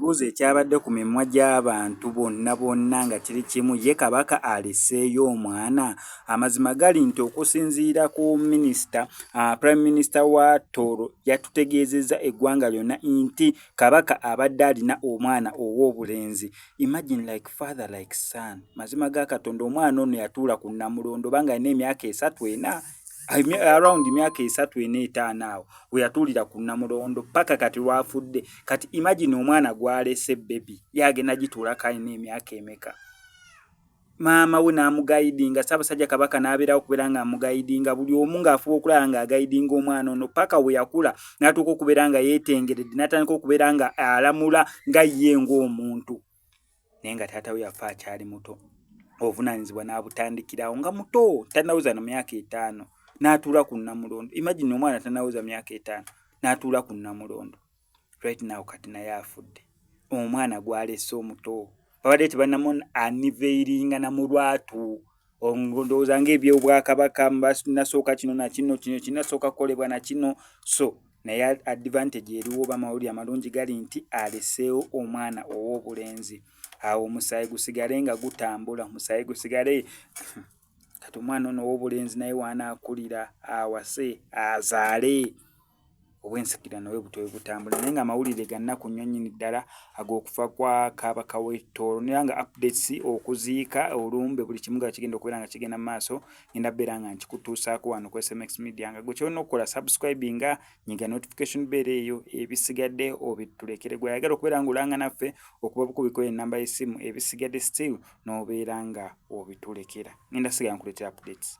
ekibuuzo ekyabadde ku mimwa gy'abantu bonna nga kiri kimu, ye Kabaka aleseeyo omwana? Amazima gali nti okusinziira ku Prime Minister wa Tooro yatutegeezezza eggwanga lyonna nti Kabaka abadde alina omwana ow'obulenzi. Imagine like father like son. Mazima ga Katonda, omwana ono yatuula ku Namulondo banga alina emyaka 3-4. Around myaka 3-4 awo we yatuulira ku Namulondo paka kati lwafudde. Kati imagine omwana gwalese baby yagenda gituula kalina emyaka emeka. Maama we n'amugaidinga, Ssaabasajja Kabaka n'abeerawo okubeera nga amugaidinga, buli omu ng'afuba okulaba nga agaidinga omwana ono paka we yakula n'atuuka okubeera nga yeetengeredde, n'atandika okubeera nga alamula nga ye ng'omuntu. Naye nga taata we yafa akyali muto, obuvunaanyizibwa n'abutandikirawo nga muto, tannaweza na myaka 5. N'atuula ku Namulondo. Imagine omwana tannaweza myaka 5 n'atuula ku Namulondo. Right now kati naye afudde. Omwana gwalese omuto. Babadde tebannamu aniveiringa na mu lwatu. Ndowooza ng'ebyobwakabaka nasooka kino na kino kinasooka kukolebwa na kino. So naye advantage eriwo oba amawulire amalungi gali nti aleseewo omwana ow'obulenzi. Awo omusaayi gusigale nga gutambula. Omusaayi gusigale kati omwana ono ow'obulenzi naye wanaakulira awase azaale. Obwensikirano we butowe butambula. Naye nga amawulire gannaku nnyo nnyini ddala ag'okufa kwa Kabaka w'e Tooro. Naye nga updates okuziika olumbe buli kimu nga kigenda okubeera nga kigenda mu maaso, ngenda beera nga nkikutuusaako wano ku SMX Media. Nga gwe kyolina okukola subscribinga, nyiga notification bell eyo, ebisigadde obitulekere. Gwe ayagala okubeera nga olanga naffe okuba bukubiko ennamba y'essimu, ebisigadde still n'obeera nga obitulekera. Ngenda sigala nkuleetera updates.